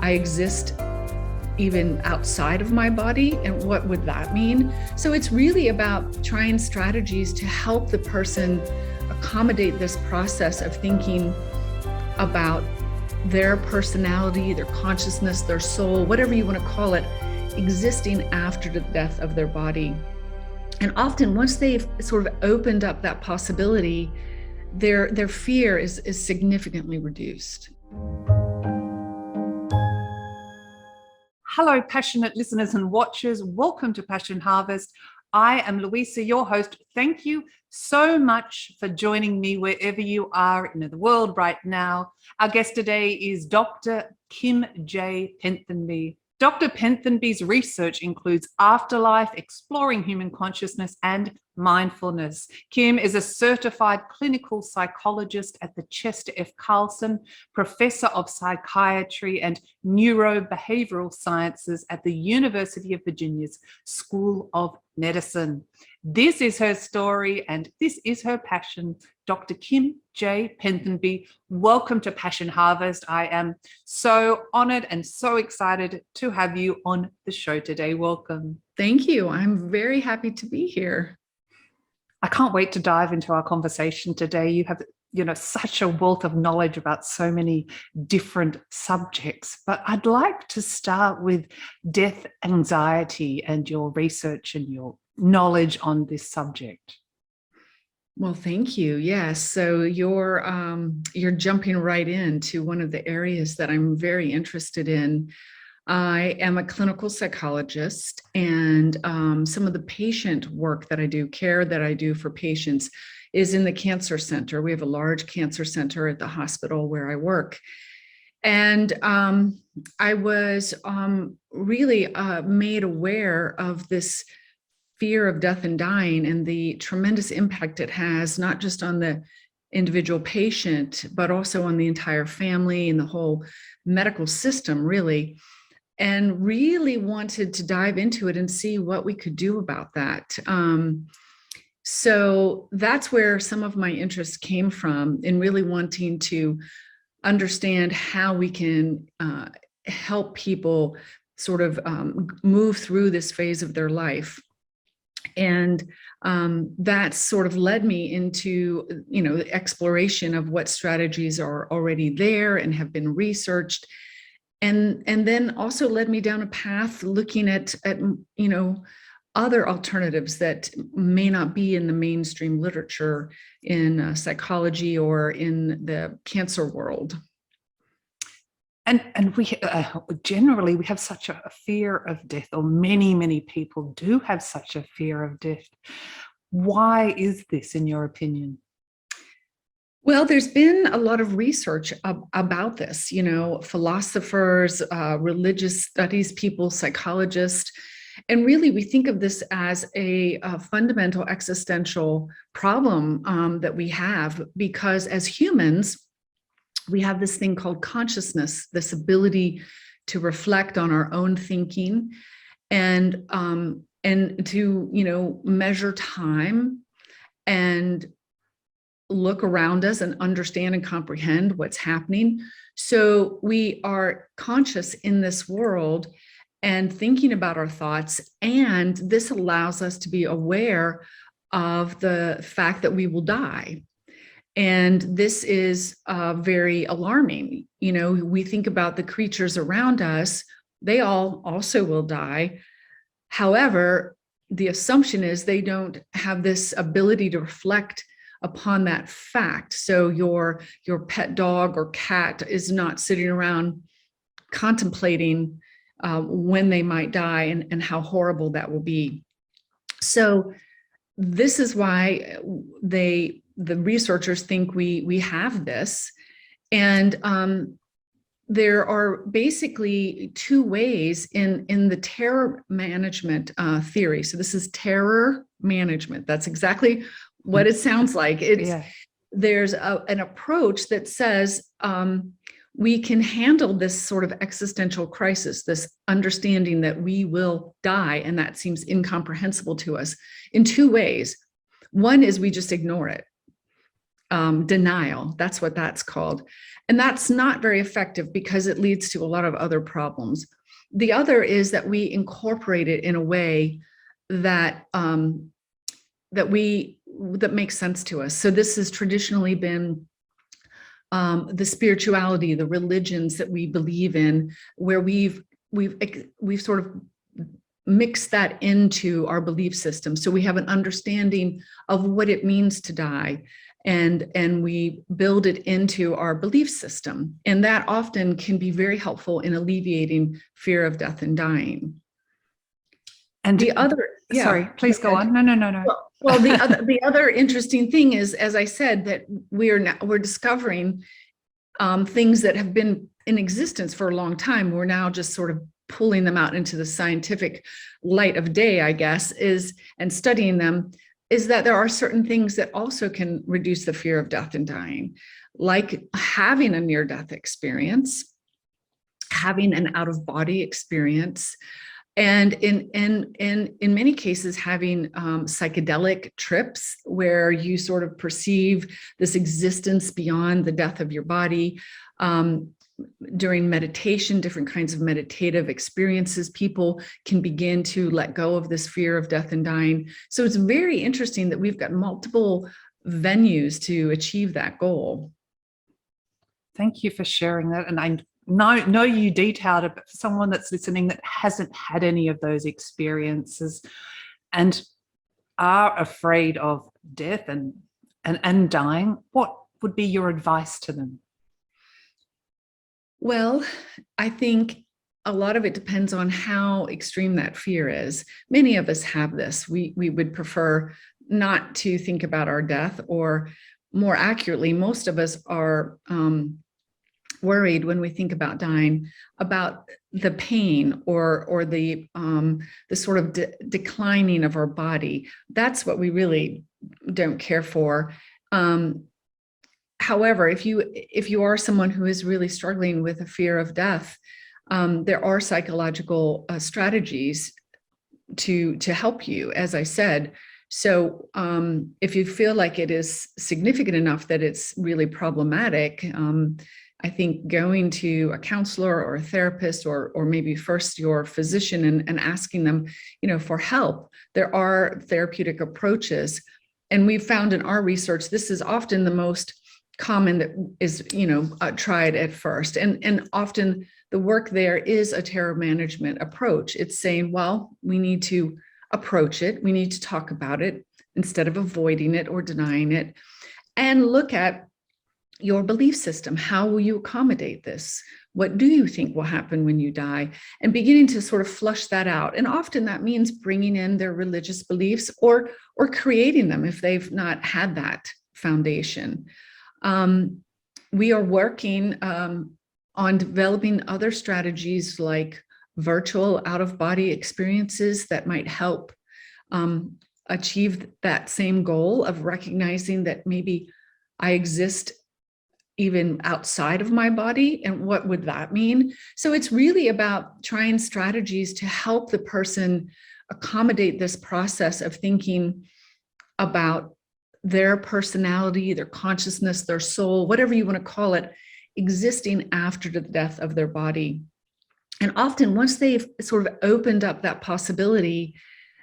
I exist even outside of my body, and what would that mean? So it's really about trying strategies to help the person accommodate this process of thinking about their personality, their consciousness, their soul, whatever you want to call it, existing after the death of their body. And often once they've sort of opened up that possibility, their fear is significantly reduced. Hello, passionate listeners and watchers. Welcome to Passion Harvest. I am Luisa, your host. Thank you so much for joining me wherever you are in the world right now. Our guest today is Dr. Kim J. Penberthy. Dr. Penberthy's research includes afterlife, exploring human consciousness, and mindfulness. Kim is a certified clinical psychologist at the Chester F. Carlson, professor of psychiatry and neurobehavioral sciences at the University of Virginia's School of Medicine. This is her story and this is her passion. Dr. Kim J. Penberthy, welcome to Passion Harvest. I am so honored and so excited to have you on the show today. Welcome. Thank you. I'm very happy to be here. I can't wait to dive into our conversation today. You have, such a wealth of knowledge about so many different subjects, but I'd like to start with death anxiety and your research and your knowledge on this subject. Well, thank you. Yes. So you're jumping right into one of the areas that I'm very interested in. I am a clinical psychologist, and some of the patient work that I do, care that I do for patients, is in the cancer center. We have a large cancer center at the hospital where I work. And I was really made aware of this fear of death and dying and the tremendous impact it has, not just on the individual patient, but also on the entire family and the whole medical system, really. And really wanted to dive into it and see what we could do about that. So that's where some of my interest came from, in really wanting to understand how we can help people sort of move through this phase of their life. And that sort of led me into, the exploration of what strategies are already there and have been researched. And then also led me down a path looking at other alternatives that may not be in the mainstream literature in psychology or in the cancer world. And we generally, we have such a fear of death, or many people do have such a fear of death. Why is this, in your opinion? Well, there's been a lot of research about this, philosophers, religious studies people, psychologists. And really, we think of this as a fundamental existential problem that we have, because as humans, we have this thing called consciousness, this ability to reflect on our own thinking and to, measure time and look around us and understand and comprehend what's happening. So we are conscious in this world and thinking about our thoughts. And this allows us to be aware of the fact that we will die. And this is very alarming. We think about the creatures around us, they all also will die. However, the assumption is they don't have this ability to reflect upon that fact. So your pet dog or cat is not sitting around contemplating when they might die and how horrible that will be. So this is why the researchers think we have this. And there are basically two ways in the terror management theory. So this is terror management. That's exactly what it sounds like. There's an approach that says we can handle this sort of existential crisis, this understanding that we will die, and that seems incomprehensible to us, in two ways. One is we just ignore it. denial. That's what that's called. And that's not very effective because it leads to a lot of other problems. The other is that we incorporate it in a way that that makes sense to us. So this has traditionally been the spirituality, the religions that we believe in, where we've sort of mixed that into our belief system. So we have an understanding of what it means to die, and we build it into our belief system. And that often can be very helpful in alleviating fear of death and dying. And the other, sorry, please go on. No. Well, the other interesting thing is, as I said, that we're discovering things that have been in existence for a long time. We're now just sort of pulling them out into the scientific light of day, I guess, and studying them, is that there are certain things that also can reduce the fear of death and dying, like having a near-death experience, having an out-of-body experience, and in many cases having psychedelic trips where you sort of perceive this existence beyond the death of your body. During meditation, different kinds of meditative experiences, people can begin to let go of this fear of death and dying. So it's very interesting that we've got multiple venues to achieve that goal. Thank you for sharing that. And I know you detailed it, but for someone that's listening that hasn't had any of those experiences and are afraid of death and dying, what would be your advice to them? Well, I think a lot of it depends on how extreme that fear is. Many of us have this. We would prefer not to think about our death, or more accurately, most of us are worried when we think about dying about the pain or the sort of declining of our body. That's what we really don't care for. However, if you are someone who is really struggling with a fear of death, there are psychological strategies to help you, as I said. So if you feel like it is significant enough that it's really problematic, I think going to a counselor or a therapist, or maybe first your physician, and asking them, for help. There are therapeutic approaches, and we've found in our research this is often the most common that is, tried at first. And often the work there is a terror management approach. It's saying, well, we need to approach it. We need to talk about it instead of avoiding it or denying it, and look at your belief system. How will you accommodate this? What do you think will happen when you die? And beginning to sort of flush that out. And often that means bringing in their religious beliefs or creating them if they've not had that foundation. We are working on developing other strategies like virtual out-of-body experiences that might help achieve that same goal of recognizing that maybe I exist even outside of my body, and what would that mean? So it's really about trying strategies to help the person accommodate this process of thinking about their personality, their consciousness, their soul, whatever you want to call it, existing after the death of their body. And often once they've sort of opened up that possibility,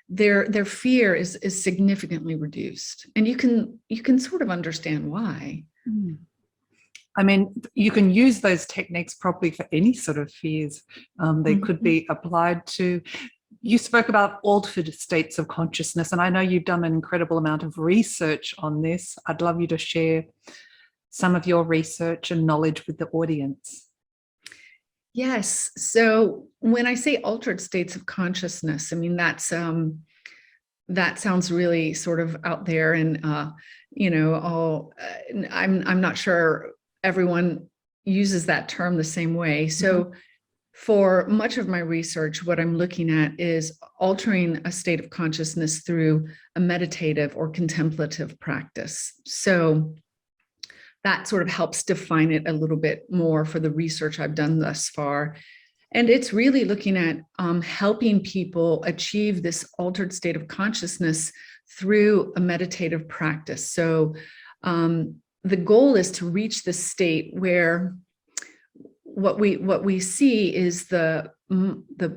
their fear is significantly reduced. And you can sort of understand why. I mean, you can use those techniques probably for any sort of fears they could be applied to. You spoke about altered states of consciousness, and I know you've done an incredible amount of research on this. I'd love you to share some of your research and knowledge with the audience. Yes. So when I say altered states of consciousness, I mean, that sounds really sort of out there, and I'm not sure everyone uses that term the same way. So for much of my research, what I'm looking at is altering a state of consciousness through a meditative or contemplative practice. So that sort of helps define it a little bit more for the research I've done thus far. And it's really looking at helping people achieve this altered state of consciousness through a meditative practice. So the goal is to reach the state where what we see is the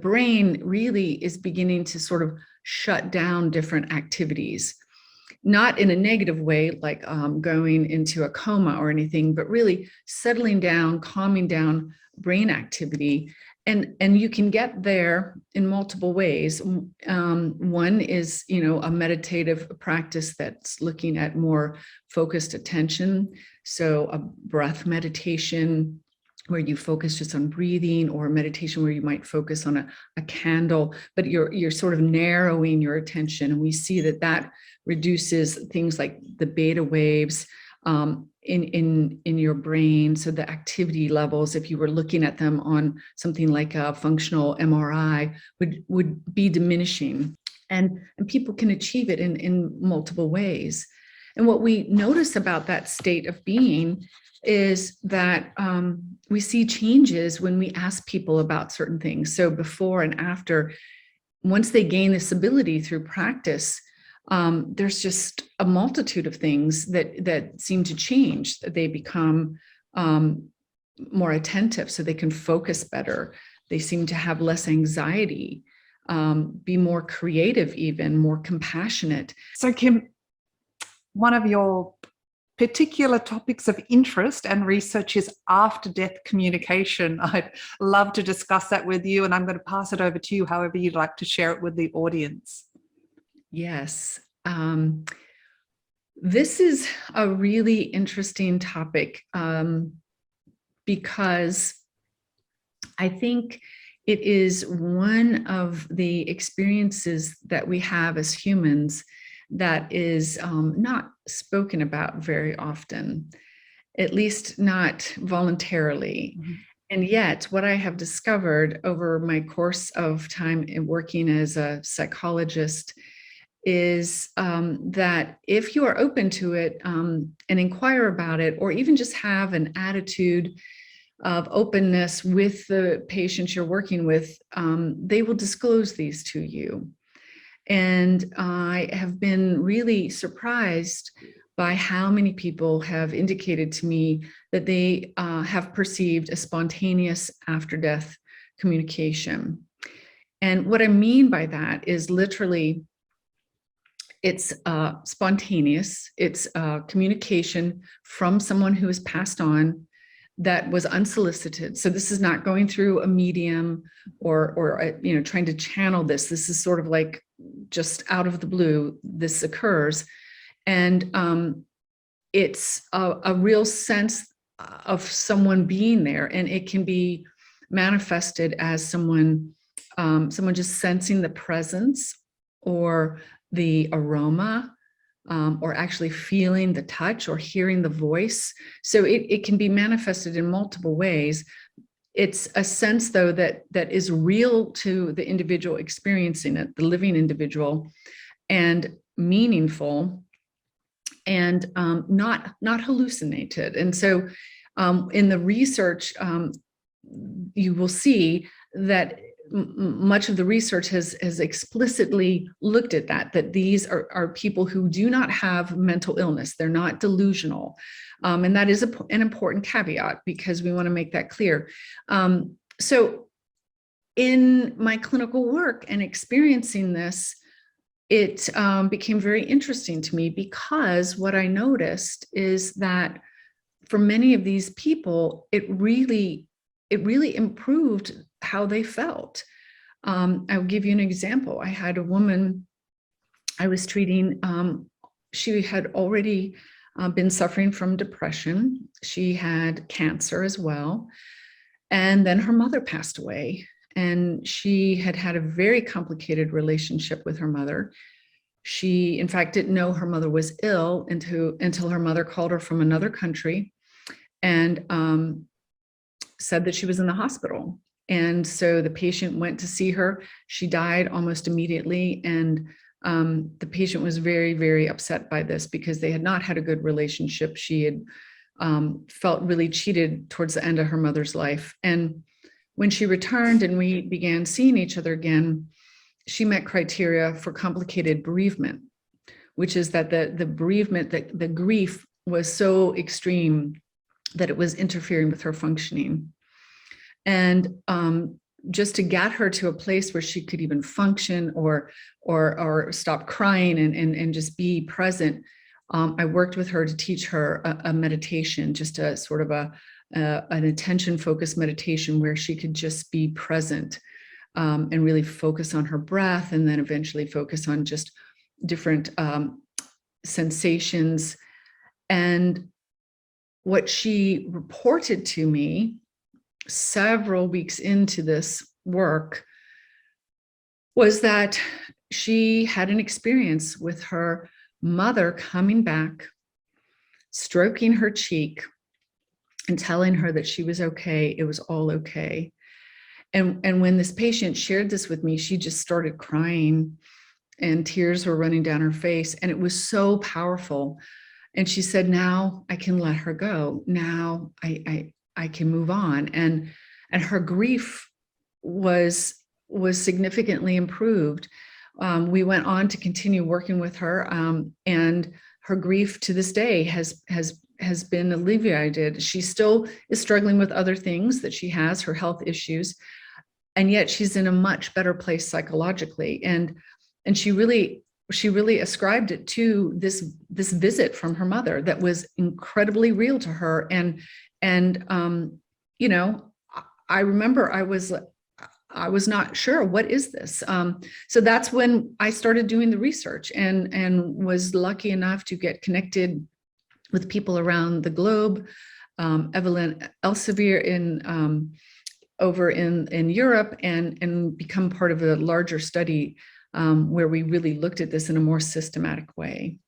brain really is beginning to sort of shut down different activities, not in a negative way, like going into a coma or anything, but really settling down, calming down brain activity. And you can get there in multiple ways. One is, a meditative practice that's looking at more focused attention. So a breath meditation where you focus just on breathing, or meditation where you might focus on a candle, but you're sort of narrowing your attention. And we see that reduces things like the beta waves in your brain. So the activity levels, if you were looking at them on something like a functional MRI, would be diminishing. And people can achieve it in multiple ways. And what we notice about that state of being is that we see changes when we ask people about certain things. So before and after, once they gain this ability through practice, there's just a multitude of things that seem to change. They become more attentive, so they can focus better. They seem to have less anxiety, be more creative, even more compassionate. So, Kim, one of your particular topics of interest and research is after-death communication. I'd love to discuss that with you, and I'm going to pass it over to you however you'd like to share it with the audience. Yes. This is a really interesting topic because I think it is one of the experiences that we have as humans that is not spoken about very often, at least not voluntarily. Mm-hmm. And yet, what I have discovered over my course of time in working as a psychologist is that if you are open to it and inquire about it, or even just have an attitude of openness with the patients you're working with, they will disclose these to you. And I have been really surprised by how many people have indicated to me that they have perceived a spontaneous after-death communication. And what I mean by that is literally, it's spontaneous. It's communication from someone who has passed on that was unsolicited. So this is not going through a medium or trying to channel this. This is sort of like just out of the blue, this occurs. And it's a real sense of someone being there. And it can be manifested as someone just sensing the presence or the aroma, or actually feeling the touch or hearing the voice. So it can be manifested in multiple ways. It's a sense, though, that is real to the individual experiencing it, the living individual, and meaningful, and not hallucinated. And so in the research, you will see that much of the research has explicitly looked at that these are people who do not have mental illness. They're not delusional. And that is an important caveat, because we want to make that clear. So in my clinical work and experiencing this, it became very interesting to me, because what I noticed is that for many of these people, it really improved how they felt. I'll give you an example. I had a woman I was treating. She had already been suffering from depression. She had cancer as well. And then her mother passed away. And she had had a very complicated relationship with her mother. She, in fact, didn't know her mother was ill until her mother called her from another country and said that she was in the hospital. And so the patient went to see her. She died almost immediately. And the patient was very, very upset by this, because they had not had a good relationship. She had felt really cheated towards the end of her mother's life. And when she returned and we began seeing each other again, she met criteria for complicated bereavement, which is that the bereavement, the grief was so extreme that it was interfering with her functioning. And just to get her to a place where she could even function or stop crying and just be present, I worked with her to teach her a meditation, just a sort of an attention focused meditation where she could just be present and really focus on her breath, and then eventually focus on just different sensations. And what she reported to me several weeks into this work was that she had an experience with her mother coming back, stroking her cheek and telling her that she was okay, it was all okay. And when this patient shared this with me, she just started crying and tears were running down her face, and it was so powerful. And she said, now I can let her go. Now I can move on. And her grief was significantly improved. We went on to continue working with her, and her grief to this day has been alleviated. She still is struggling with other things that she has, her health issues, and yet she's in a much better place psychologically. And she really ascribed it to this visit from her mother that was incredibly real to her. And you know, I remember I was not sure, what is this? So that's when I started doing the research and was lucky enough to get connected with people around the globe. Evelyn Elsevier over in Europe, and become part of a larger study where we really looked at this in a more systematic way.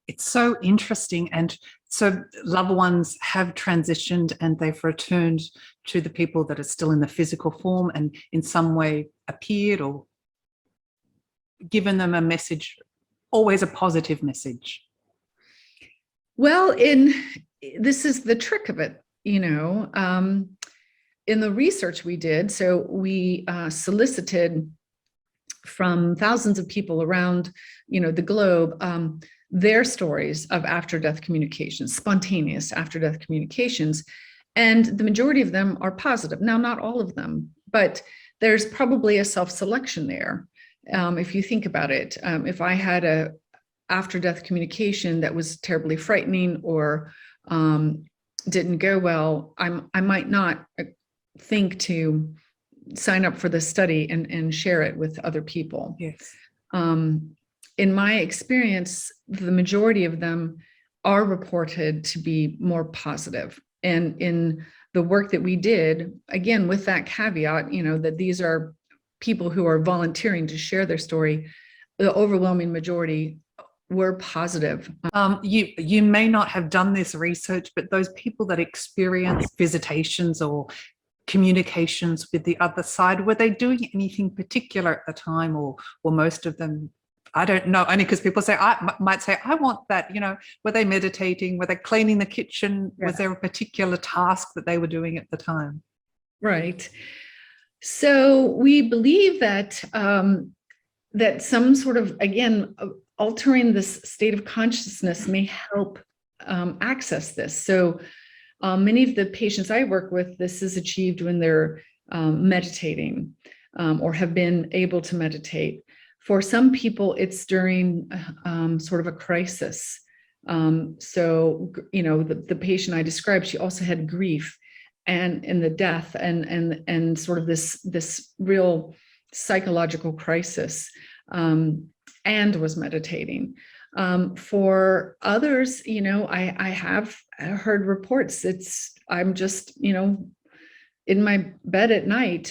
It's so interesting. And so loved ones have transitioned and they've returned to the people that are still in the physical form and in some way appeared or given them a message, always a positive message. Well, this is the trick of it, you know, in the research we did. So we solicited from thousands of people around, you know, the globe, their stories of after-death communications, spontaneous after-death communications. And the majority of them are positive. Now, not all of them, but there's probably a self-selection there. If you think about it, if I had a after-death communication that was terribly frightening or didn't go well, I might not think to sign up for this study and share it with other people. Yes. In my experience, the majority of them are reported to be more positive. And in the work that we did, again, with that caveat, you know, that these are people who are volunteering to share their story, the overwhelming majority were positive. You may not have done this research, but those people that experience visitations or communications with the other side, were they doing anything particular at the time, or most of them? I don't know, only because people say, might say, I want that, you know, were they meditating? Were they cleaning the kitchen? Yeah. Was there a particular task that they were doing at the time? Right. So we believe that that some sort of, again, altering this state of consciousness may help access this. So many of the patients I work with, this is achieved when they're meditating or have been able to meditate. For some people, it's during sort of a crisis. So, you know, the patient I described, she also had grief and the death and sort of this real psychological crisis, and was meditating. For others, you know, I have heard reports. I'm just, you know, in my bed at night.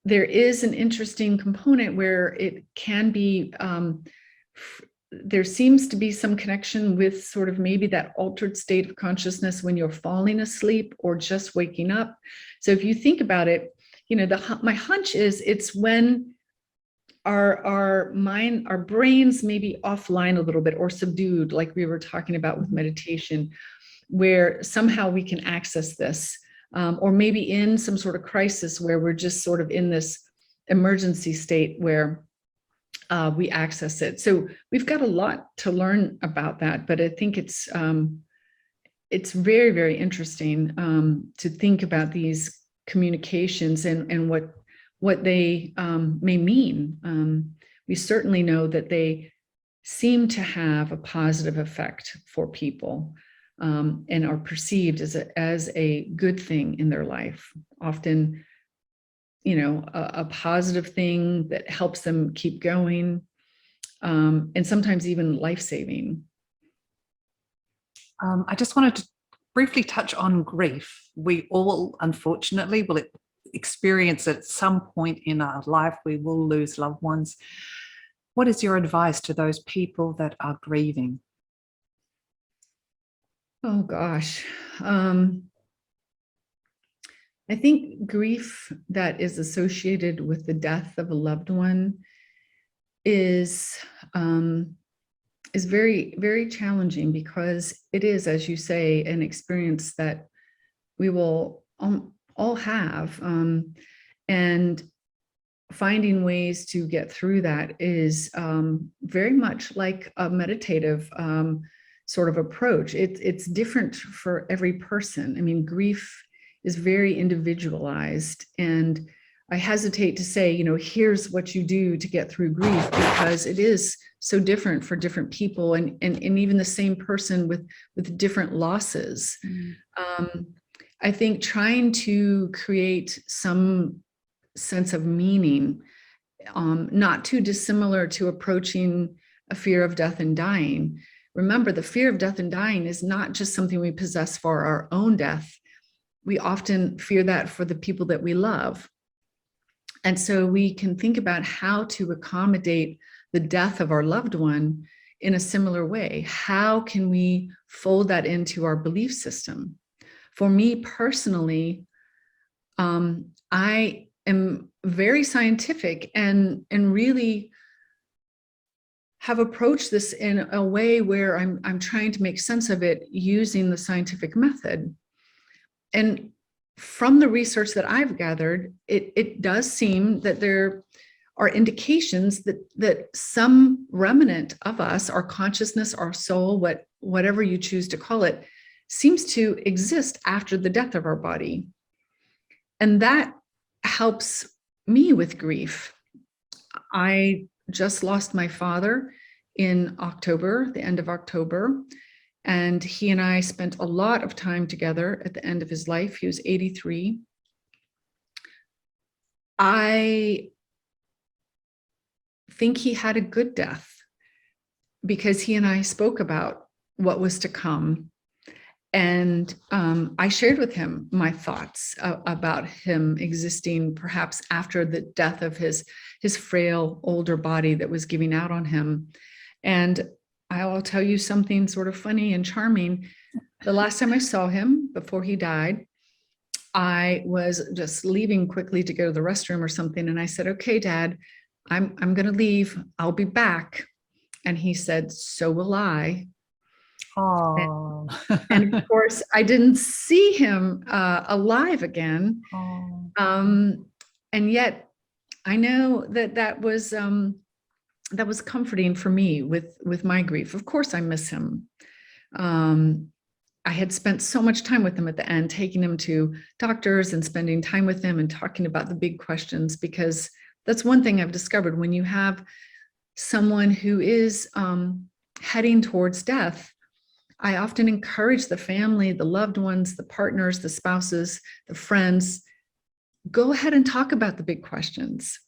There is an interesting component where it can be, there seems to be some connection with sort of maybe that altered state of consciousness when you're falling asleep or just waking up. So if you think about it, you know, my hunch is it's when our mind, our brains may be offline a little bit or subdued, like we were talking about with meditation, where somehow we can access this. Or maybe in some sort of crisis where we're just sort of in this emergency state where we access it. So we've got a lot to learn about that, but I think it's very, very interesting to think about these communications and what they may mean. We certainly know that they seem to have a positive effect for people and are perceived as a good thing in their life. Often, a positive thing that helps them keep going, and sometimes even life-saving. I just wanted to briefly touch on grief. We all, unfortunately, will experience it at some point in our life. We will lose loved ones. What is your advice to those people that are grieving? Oh, gosh. I think grief that is associated with the death of a loved one is very, very challenging, because it is, as you say, an experience that we will all have. And finding ways to get through that is very much like a meditative sort of approach. It's different for every person. I mean, grief is very individualized, and I hesitate to say, here's what you do to get through grief, because it is so different for different people, and even the same person with different losses. I think trying to create some sense of meaning, not too dissimilar to approaching a fear of death and dying. Remember, the fear of death and dying is not just something we possess for our own death. We often fear that for the people that we love. And so we can think about how to accommodate the death of our loved one in a similar way. How can we fold that into our belief system? For me personally, I am very scientific and really have approached this in a way where I'm trying to make sense of it using the scientific method. And from the research that I've gathered, it does seem that there are indications that some remnant of us, our consciousness, our soul, whatever you choose to call it, seems to exist after the death of our body. And that helps me with grief. I just lost my father in October, the end of October. And he and I spent a lot of time together at the end of his life. He was 83. I think he had a good death, because he and I spoke about what was to come. And I shared with him my thoughts about him existing perhaps after the death of his frail older body that was giving out on him. And I'll tell you something sort of funny and charming. The last time I saw him before he died, I was just leaving quickly to go to the restroom or something. And I said, "Okay, Dad, I'm going to leave. I'll be back." And he said, "So will I." Oh. And of course, I didn't see him alive again. Oh. And yet I know that was comforting for me with my grief. Of course, I miss him. I had spent so much time with him at the end, taking him to doctors and spending time with him and talking about the big questions, because that's one thing I've discovered. When you have someone who is heading towards death, I often encourage the family, the loved ones, the partners, the spouses, the friends, go ahead and talk about the big questions.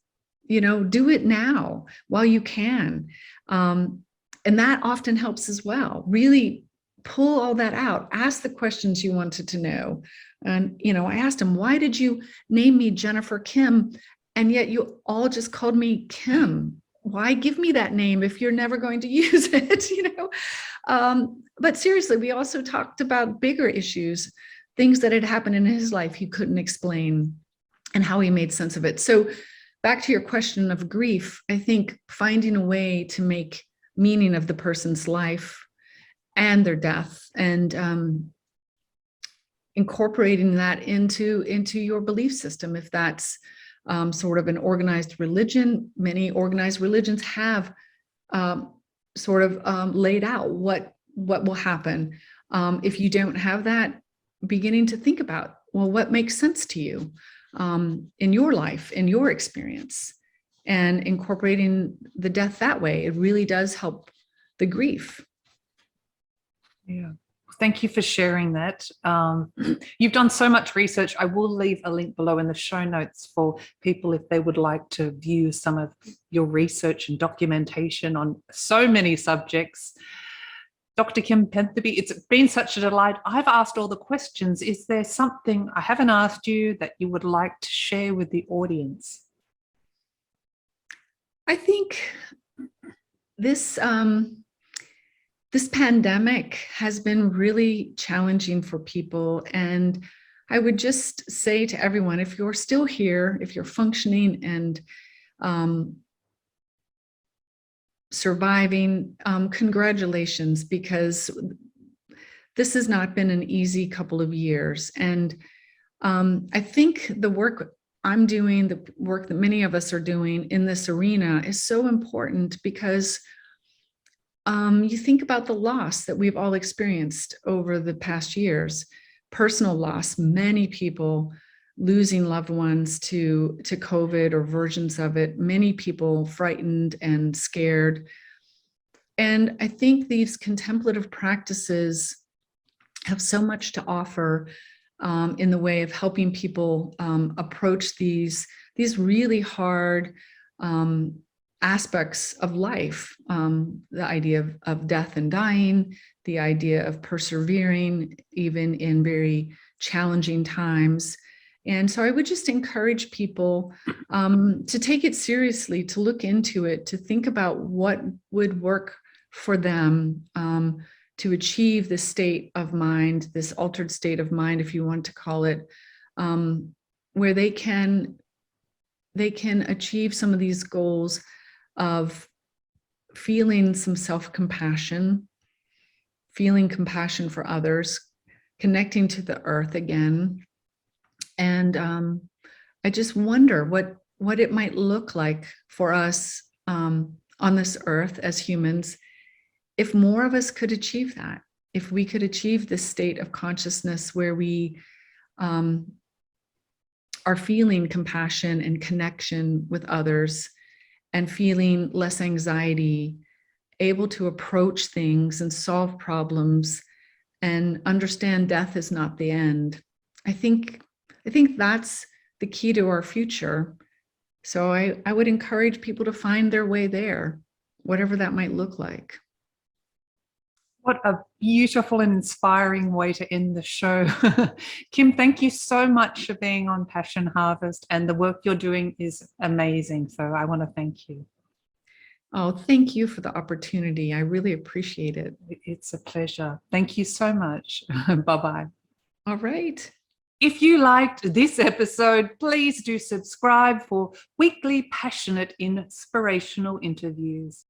Do it now while you can. And that often helps as well. Really pull all that out. Ask the questions you wanted to know. And, I asked him, "Why did you name me Jennifer Kim? And yet you all just called me Kim. Why give me that name if you're never going to use it?" But seriously, we also talked about bigger issues, things that had happened in his life he couldn't explain, and how he made sense of it. So back to your question of grief, I think finding a way to make meaning of the person's life and their death, and incorporating that into your belief system, if that's sort of an organized religion. Many organized religions have sort of laid out what will happen. If you don't have that, beginning to think about, well, what makes sense to you in your life, in your experience, and incorporating the death that way, it really does help the grief. Yeah. Thank you for sharing that. You've done so much research. I will leave a link below in the show notes for people if they would like to view some of your research and documentation on so many subjects. Dr. Kim Penberthy, it's been such a delight. I've asked all the questions. Is there something I haven't asked you that you would like to share with the audience? I think this this pandemic has been really challenging for people. And I would just say to everyone, if you're still here, if you're functioning and surviving, congratulations, because this has not been an easy couple of years. And I think the work I'm doing, the work that many of us are doing in this arena is so important because you think about the loss that we've all experienced over the past years, personal loss, many people losing loved ones to COVID or versions of it, many people frightened and scared. And I think these contemplative practices have so much to offer in the way of helping people approach these really hard aspects of life, the idea of death and dying, the idea of persevering even in very challenging times. And so I would just encourage people to take it seriously, to look into it, to think about what would work for them to achieve this state of mind, this altered state of mind, if you want to call it, where they can achieve some of these goals of feeling some self-compassion, feeling compassion for others, connecting to the earth again. And I just wonder what it might look like for us on this earth as humans, if more of us could achieve that, if we could achieve this state of consciousness where we are feeling compassion and connection with others and feeling less anxiety, able to approach things and solve problems and understand death is not the end. I think that's the key to our future. So I would encourage people to find their way there, whatever that might look like. What a beautiful and inspiring way to end the show. Kim, thank you so much for being on Passion Harvest, and the work you're doing is amazing. So I want to thank you. Oh, thank you for the opportunity. I really appreciate it. It's a pleasure. Thank you so much. Bye-bye. All right. If you liked this episode, please do subscribe for weekly passionate, inspirational interviews.